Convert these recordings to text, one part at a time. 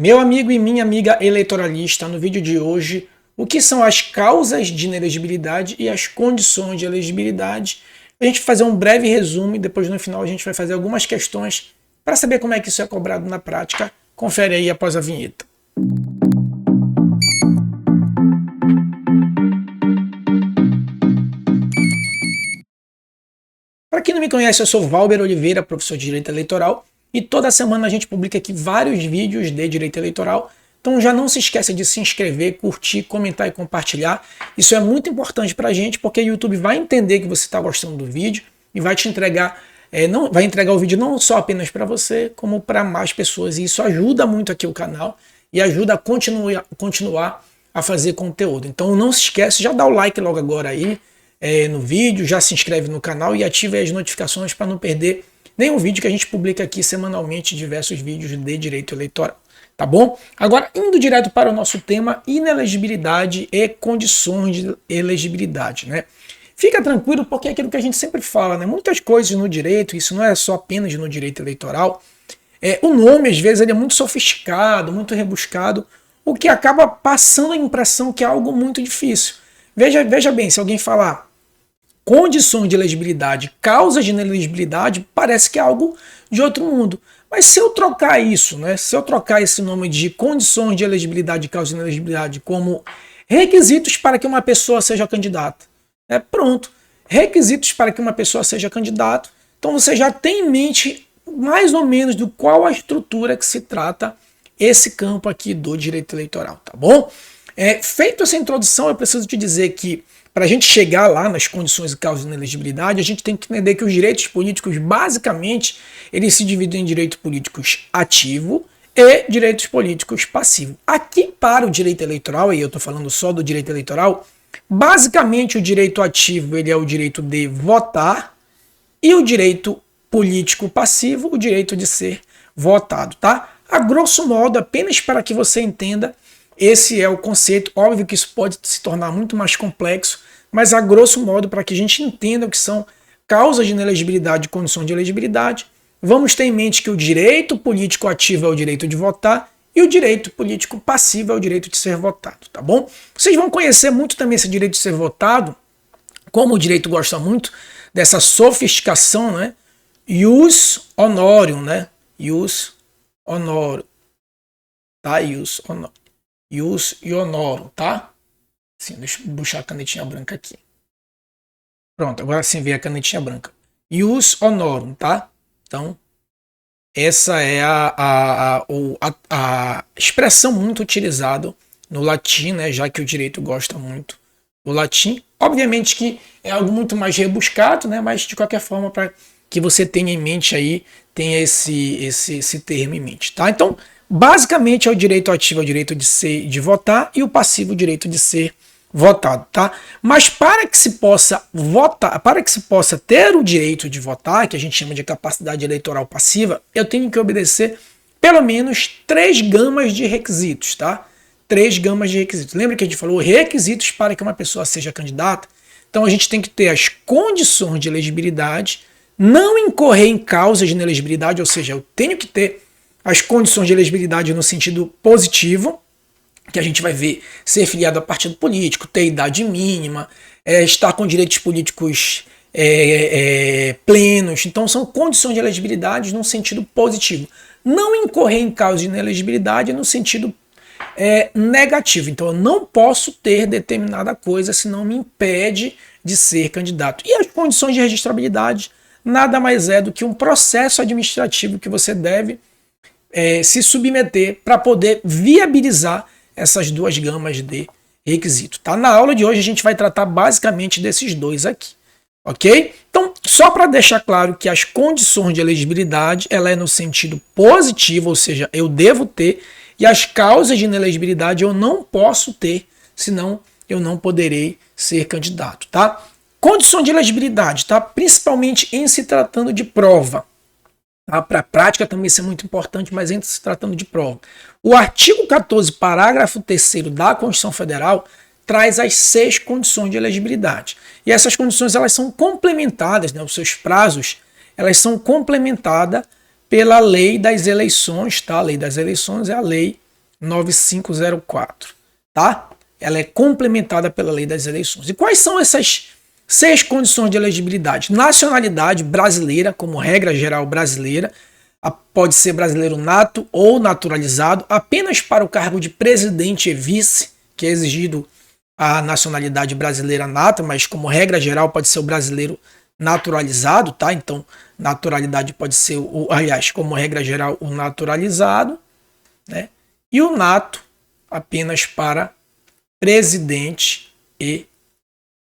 Meu amigo e minha amiga eleitoralista, no vídeo de hoje, o que são as causas de inelegibilidade e as condições de elegibilidade. A gente vai fazer um breve resumo e depois no final a gente vai fazer algumas questões para saber como é que isso é cobrado na prática. Confere aí após a vinheta. Para quem não me conhece, eu sou Valber Oliveira, professor de Direito Eleitoral, e toda semana a gente publica aqui vários vídeos de Direito Eleitoral. Então já não se esqueça de se inscrever, curtir, comentar e compartilhar. Isso é muito importante para a gente, porque o YouTube vai entender que você está gostando do vídeo e vai te entregar, vai entregar o vídeo não só apenas para você, como para mais pessoas. E isso ajuda muito aqui o canal e ajuda a continuar a fazer conteúdo. Então não se esquece, já dá o like logo agora aí no vídeo, já se inscreve no canal e ative as notificações para não perder nenhum vídeo que a gente publica aqui semanalmente, diversos vídeos de direito eleitoral. Tá bom? Agora, indo direto para o nosso tema, inelegibilidade e condições de elegibilidade, né? Fica tranquilo, porque é aquilo que a gente sempre fala, né? Muitas coisas no direito, isso não é só apenas no direito eleitoral, o nome, às vezes, ele é muito sofisticado, muito rebuscado, o que acaba passando a impressão que é algo muito difícil. Veja bem, se alguém falar condições de elegibilidade, causas de inelegibilidade, parece que é algo de outro mundo. Mas se eu trocar isso, né, se eu trocar esse nome de condições de elegibilidade e causa de inelegibilidade como requisitos para que uma pessoa seja candidata, pronto. Requisitos para que uma pessoa seja candidato. Então você já tem em mente mais ou menos do qual a estrutura que se trata esse campo aqui do direito eleitoral, tá bom? Feito essa introdução, eu preciso te dizer que para a gente chegar lá nas condições e causas de inelegibilidade, a gente tem que entender que os direitos políticos, basicamente, eles se dividem em direitos políticos ativo e direitos políticos passivo. Aqui para o direito eleitoral, e eu estou falando só do direito eleitoral, basicamente o direito ativo ele é o direito de votar e o direito político passivo, o direito de ser votado, tá? A grosso modo, apenas para que você entenda, esse é o conceito. Óbvio que isso pode se tornar muito mais complexo, mas a grosso modo, para que a gente entenda o que são causas de inelegibilidade e condições de elegibilidade, vamos ter em mente que o direito político ativo é o direito de votar e o direito político passivo é o direito de ser votado, tá bom? Vocês vão conhecer muito também esse direito de ser votado, como o direito gosta muito dessa sofisticação, né? Ius honorium, né? Ius honorium, tá? Ius honorium. Ius e honorum, tá? Sim, deixa eu puxar a canetinha branca aqui. Pronto, agora sim veio a canetinha branca. Ius honorum, tá? Então, essa é a expressão muito utilizada no latim, né? Já que o direito gosta muito do latim. Obviamente que é algo muito mais rebuscado, né? Mas de qualquer forma, para que você tenha em mente aí, tenha esse termo em mente, tá? Então, basicamente é o direito ativo, é o direito de votar, e o passivo, o direito de ser votado, tá? Mas para que se possa votar, para que se possa ter o direito de votar, que a gente chama de capacidade eleitoral passiva, eu tenho que obedecer pelo menos 3 gamas de requisitos, tá? 3 gamas de requisitos. Lembra que a gente falou requisitos para que uma pessoa seja candidata? Então a gente tem que ter as condições de elegibilidade, não incorrer em causas de inelegibilidade, ou seja, eu tenho que ter as condições de elegibilidade no sentido positivo, que a gente vai ver ser filiado a partido político, ter idade mínima, estar com direitos políticos plenos. Então são condições de elegibilidade no sentido positivo. Não incorrer em causa de inelegibilidade no sentido negativo. Então eu não posso ter determinada coisa se não me impede de ser candidato. E as condições de registrabilidade nada mais é do que um processo administrativo que você deve se submeter para poder viabilizar essas 2 gamas de requisito. Tá? Na aula de hoje a gente vai tratar basicamente desses 2 aqui, ok? Então, só para deixar claro que as condições de elegibilidade ela é no sentido positivo, ou seja, eu devo ter, e as causas de inelegibilidade eu não posso ter, senão eu não poderei ser candidato, tá? Condição de elegibilidade, tá? Principalmente em se tratando de prova. Para a prática também isso é muito importante, mas em se tratando de prova. O artigo 14, parágrafo 3º da Constituição Federal traz as 6 condições de elegibilidade. E essas condições elas são complementadas, né, os seus prazos, elas são complementadas pela lei das eleições, tá? A lei das eleições é a lei 9504, tá? Ela é complementada pela Lei das Eleições. E quais são essas 6 condições de elegibilidade? Nacionalidade brasileira, como regra geral brasileira, pode ser brasileiro nato ou naturalizado, apenas para o cargo de presidente e vice, que é exigido a nacionalidade brasileira nata, mas como regra geral pode ser o brasileiro naturalizado, tá? Então, naturalidade pode ser, aliás, como regra geral, o naturalizado, né? E o nato apenas para presidente e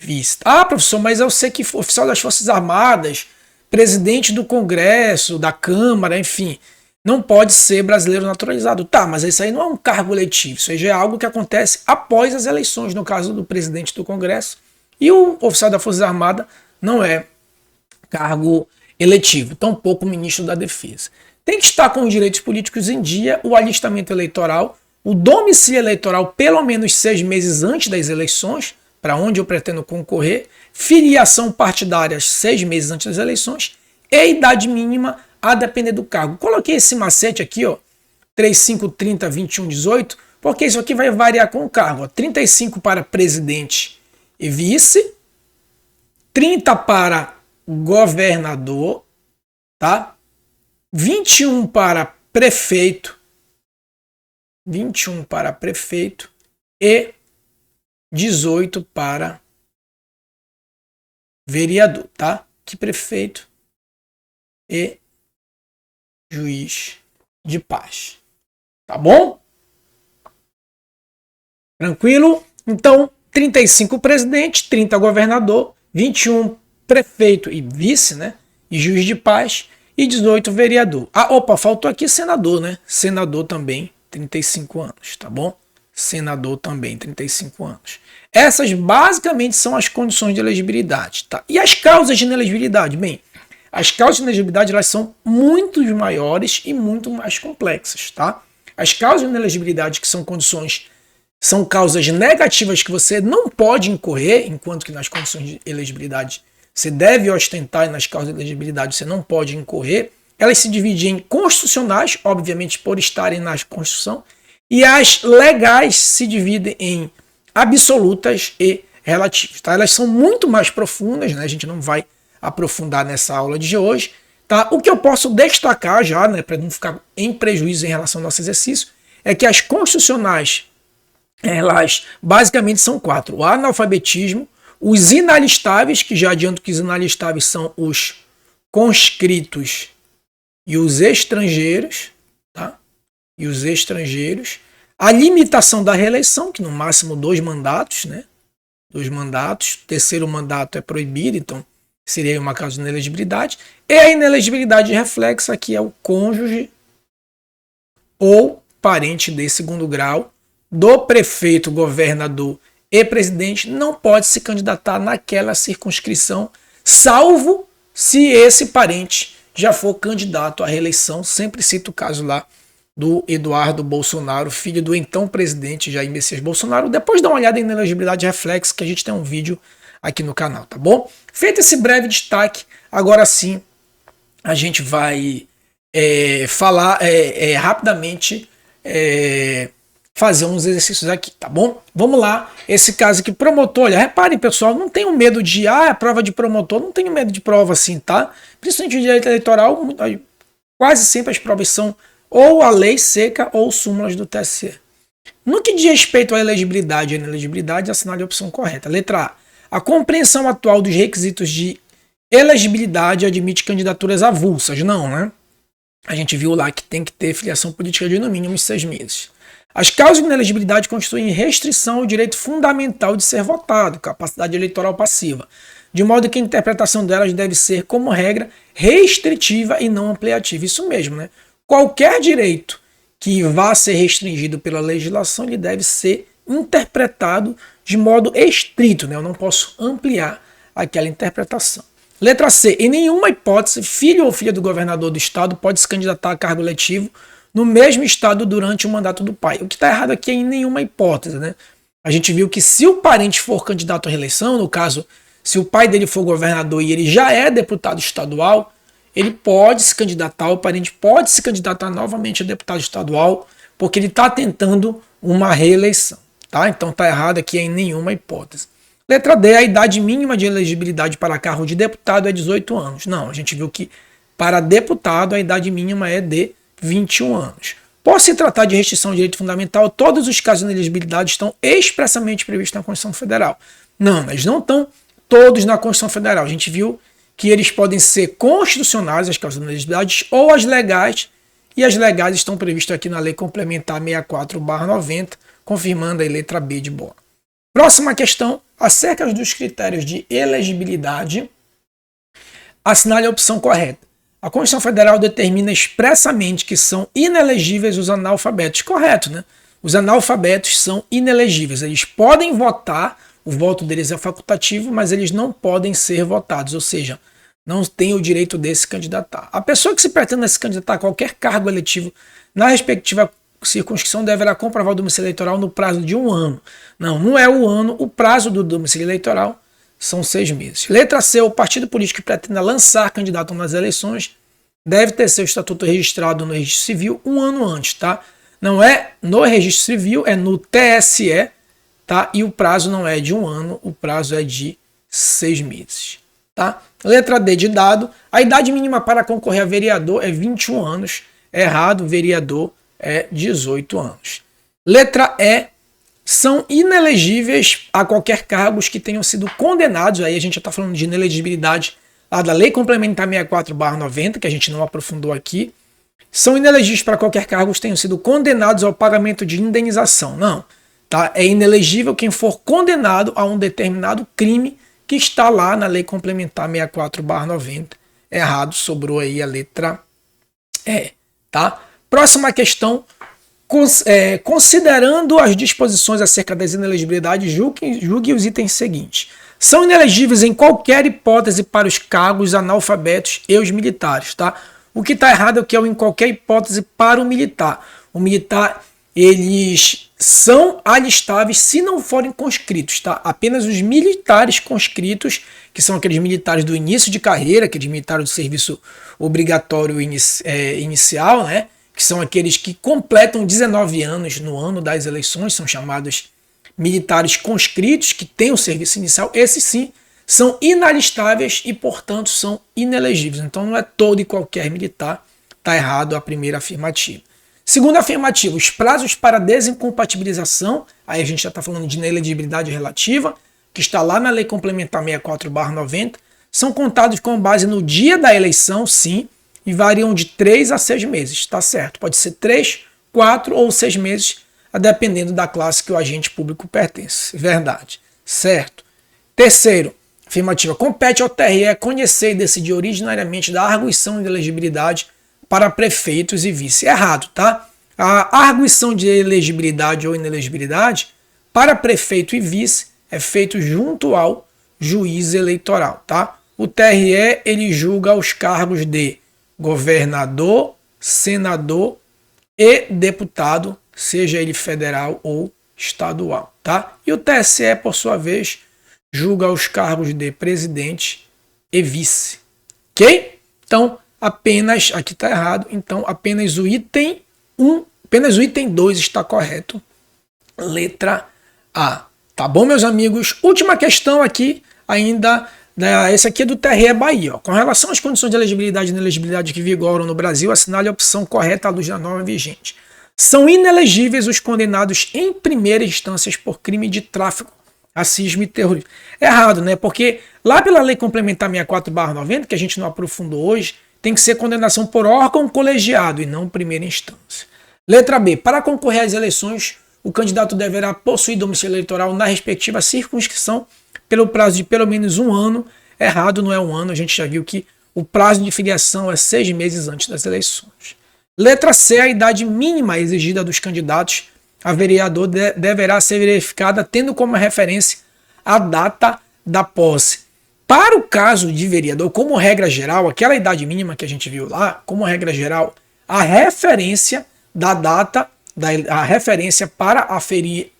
vice. Ah, professor, mas eu sei que oficial das Forças Armadas, presidente do Congresso, da Câmara, enfim, não pode ser brasileiro naturalizado. Tá, mas isso aí não é um cargo eletivo, isso aí já é algo que acontece após as eleições, no caso do presidente do Congresso. E o oficial da Força Armada não é cargo eletivo, tampouco o ministro da Defesa. Tem que estar com os direitos políticos em dia, o alistamento eleitoral, o domicílio eleitoral pelo menos 6 meses antes das eleições, para onde eu pretendo concorrer, filiação partidária 6 meses antes das eleições e idade mínima a depender do cargo. Coloquei esse macete aqui, ó, 35, 30, 21, 18, porque isso aqui vai variar com o cargo. Ó, 35 para presidente e vice, 30 para governador, tá? 21 para prefeito, 21 para prefeito e 18 para vereador, tá? Que prefeito e juiz de paz. Tá bom? Tranquilo? Então, 35 presidente, 30 governador, 21 prefeito e vice, né? E juiz de paz e 18 vereador. Ah, opa, faltou aqui senador, né? Senador também, 35 anos, tá bom? Senador também, 35 anos. Essas basicamente são as condições de elegibilidade, tá? E as causas de inelegibilidade? Bem, as causas de inelegibilidade elas são muito maiores e muito mais complexas, tá? As causas de inelegibilidade, que são condições, são causas negativas que você não pode incorrer, enquanto que nas condições de elegibilidade você deve ostentar e nas causas de elegibilidade você não pode incorrer. Elas se dividem em constitucionais, obviamente por estarem na Constituição, e as legais se dividem em absolutas e relativas. Tá? Elas são muito mais profundas, né? A gente não vai aprofundar nessa aula de hoje. Tá? O que eu posso destacar já, né, para não ficar em prejuízo em relação ao nosso exercício, é que as constitucionais, elas basicamente são 4. O analfabetismo, os inalistáveis, que já adianto que os inalistáveis são os conscritos e os estrangeiros, tá? E os estrangeiros, a limitação da reeleição, que no máximo 2 mandatos, né? 2 mandatos, o terceiro mandato é proibido, então seria uma causa de inelegibilidade, e a inelegibilidade reflexa, que é o cônjuge ou parente de segundo grau do prefeito, governador e presidente não pode se candidatar naquela circunscrição, salvo se esse parente já for candidato à reeleição. Sempre cito o caso lá do Eduardo Bolsonaro, filho do então presidente Jair Messias Bolsonaro. Depois dá uma olhada em inelegibilidade reflexa, que a gente tem um vídeo aqui no canal, tá bom? Feito esse breve destaque, agora sim a gente vai falar rapidamente, fazer uns exercícios aqui, tá bom? Vamos lá, esse caso aqui, promotor, olha, reparem pessoal, não tenham medo de, prova de promotor, não tenho medo de prova assim, tá? Principalmente de direito eleitoral, quase sempre as provas são ou a lei seca ou súmulas do TSE. No que diz respeito à elegibilidade e inelegibilidade, assinale a opção correta. Letra A. A compreensão atual dos requisitos de elegibilidade admite candidaturas avulsas. Não, né? A gente viu lá que tem que ter filiação política de no mínimo 6 meses. As causas de inelegibilidade constituem restrição ao direito fundamental de ser votado, capacidade eleitoral passiva, de modo que a interpretação delas deve ser, como regra, restritiva e não ampliativa. Isso mesmo, né? Qualquer direito que vá ser restringido pela legislação, ele deve ser interpretado de modo estrito, né? Eu não posso ampliar aquela interpretação. Letra C. Em nenhuma hipótese, filho ou filha do governador do estado pode se candidatar a cargo eletivo no mesmo estado durante o mandato do pai. O que está errado aqui é em nenhuma hipótese, né? A gente viu que se o parente for candidato à reeleição, no caso, se o pai dele for governador e ele já é deputado estadual, ele pode se candidatar, o parente pode se candidatar novamente a deputado estadual porque ele está tentando uma reeleição, tá? Então está errado aqui em nenhuma hipótese. Letra D, a idade mínima de elegibilidade para cargo de deputado é 18 anos. Não, a gente viu que para deputado a idade mínima é de 21 anos. Por se tratar de restrição de direito fundamental, todos os casos de inelegibilidade estão expressamente previstos na Constituição Federal. Não, eles não estão todos na Constituição Federal. A gente viu que eles podem ser constitucionais, as causas de inelegibilidade, ou as legais, e as legais estão previstas aqui na Lei Complementar 64/90, confirmando a letra B de boa. Próxima questão, acerca dos critérios de elegibilidade, assinale a opção correta. A Constituição Federal determina expressamente que são inelegíveis os analfabetos. Correto, né? Os analfabetos são inelegíveis. Eles podem votar, o voto deles é facultativo, mas eles não podem ser votados, ou seja, não têm o direito de se candidatar. A pessoa que se pretende se candidatar a qualquer cargo eletivo na respectiva circunscrição deverá comprovar o domicílio eleitoral no prazo de 1 ano. Não é o ano, o prazo do domicílio eleitoral são 6 meses. Letra C, o partido político que pretenda lançar candidato nas eleições deve ter seu estatuto registrado no registro civil 1 ano antes, tá? Não é no registro civil, é no TSE, tá? E o prazo não é de 1 ano, o prazo é de 6 meses, tá? Letra D de dado, a idade mínima para concorrer a vereador é 21 anos. Errado, vereador é 18 anos. Letra E, são inelegíveis a qualquer cargos que tenham sido condenados, aí a gente já está falando de inelegibilidade lá da Lei Complementar 64/90, que a gente não aprofundou aqui, são inelegíveis para qualquer cargo que tenham sido condenados ao pagamento de indenização. Não, tá? É inelegível quem for condenado a um determinado crime que está lá na Lei Complementar 64/90. Errado, sobrou aí a letra E, tá? Próxima questão. Considerando as disposições acerca das inelegibilidades, julgue os itens seguintes. São inelegíveis em qualquer hipótese para os cargos analfabetos e os militares, tá? O que está errado é que é em qualquer hipótese para o militar. O militar, eles são alistáveis se não forem conscritos, tá? Apenas os militares conscritos, que são aqueles militares do início de carreira, aqueles militares do serviço obrigatório inicial, né? Que são aqueles que completam 19 anos no ano das eleições, são chamados militares conscritos, que têm o serviço inicial. Esses sim são inalistáveis e, portanto, são inelegíveis. Então não é todo e qualquer militar, está errado a primeira afirmativa. Segunda afirmativa, os prazos para desincompatibilização, aí a gente já está falando de inelegibilidade relativa, que está lá na Lei Complementar 64/90, são contados com base no dia da eleição, sim, e variam de 3 a 6 meses, tá certo? Pode ser 3, 4 ou 6 meses, dependendo da classe que o agente público pertence. Verdade, certo? Terceiro, afirmativa, compete ao TRE conhecer e decidir originariamente da arguição de elegibilidade para prefeitos e vice. Errado, tá? A arguição de elegibilidade ou inelegibilidade para prefeito e vice é feito junto ao juiz eleitoral, tá? O TRE, ele julga os cargos de governador, senador e deputado, seja ele federal ou estadual, tá? E o TSE, por sua vez, julga os cargos de presidente e vice, ok? Então, apenas, aqui está errado, então apenas o item 1, apenas o item 2 está correto, letra A. Tá bom, meus amigos? Última questão aqui, ainda. Esse aqui é do TRE Bahia. Ó. Com relação às condições de elegibilidade e inelegibilidade que vigoram no Brasil, assinale a opção correta à luz da norma vigente. São inelegíveis os condenados em primeira instância por crime de tráfico, racismo e terrorismo. Errado, né? Porque lá pela Lei Complementar 64/90, que a gente não aprofundou hoje, tem que ser condenação por órgão colegiado e não primeira instância. Letra B. Para concorrer às eleições, o candidato deverá possuir domicílio eleitoral na respectiva circunscrição pelo prazo de pelo menos 1 ano. Errado, não é 1 ano, a gente já viu que o prazo de filiação é 6 meses antes das eleições. Letra C, a idade mínima exigida dos candidatos a vereador deverá ser verificada tendo como referência a data da posse. Para o caso de vereador, como regra geral, aquela idade mínima que a gente viu lá, como regra geral, a referência da data, a referência para aferir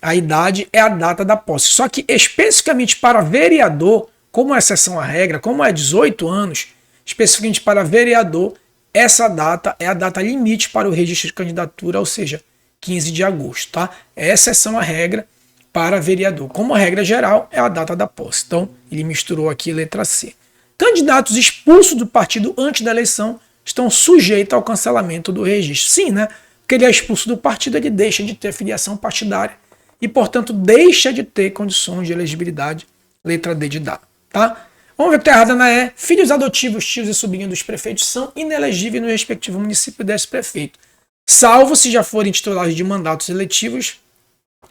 a idade é a data da posse. Só que especificamente para vereador, como exceção à regra, como é 18 anos, especificamente para vereador, essa data é a data limite para o registro de candidatura, ou seja, 15 de agosto, tá? É exceção à regra para vereador. Como regra geral, é a data da posse. Então, ele misturou aqui letra C. Candidatos expulsos do partido antes da eleição estão sujeitos ao cancelamento do registro. Sim, né? Porque ele é expulso do partido, ele deixa de ter filiação partidária e, portanto, deixa de ter condições de elegibilidade, letra D de dado, tá? Vamos ver o que está errado na E. Filhos adotivos, tios e sobrinhos dos prefeitos são inelegíveis no respectivo município desse prefeito, salvo se já forem titulares de mandatos eletivos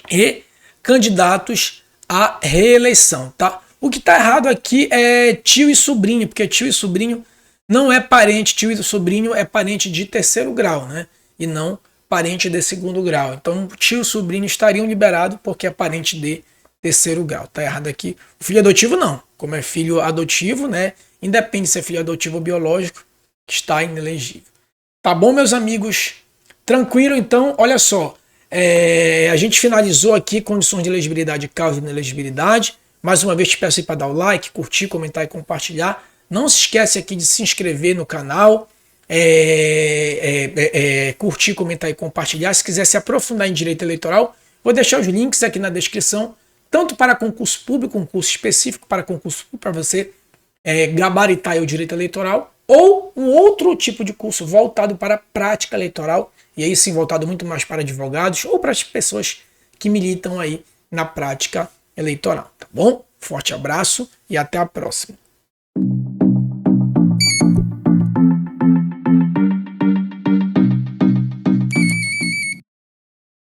e candidatos à reeleição, tá? O que está errado aqui é tio e sobrinho, porque tio e sobrinho não é parente, tio e sobrinho é parente de terceiro grau, né? E não parente de segundo grau. Então, tio e sobrinho estariam liberados porque é parente de terceiro grau. Tá errado aqui. O filho adotivo não. Como é filho adotivo, né? Independe se é filho adotivo ou biológico, está inelegível. Tá bom, meus amigos? Tranquilo, então, olha só. A gente finalizou aqui condições de elegibilidade e causa de inelegibilidade. Mais uma vez te peço aí para dar o like, curtir, comentar e compartilhar. Não se esquece aqui de se inscrever no canal, curtir, comentar e compartilhar. Se quiser se aprofundar em direito eleitoral, vou deixar os links aqui na descrição, tanto para concurso público, um curso específico para concurso público, para você gabaritar o direito eleitoral, ou um outro tipo de curso voltado para a prática eleitoral, e aí sim voltado muito mais para advogados ou para as pessoas que militam aí na prática eleitoral, tá bom? Forte abraço e até a próxima.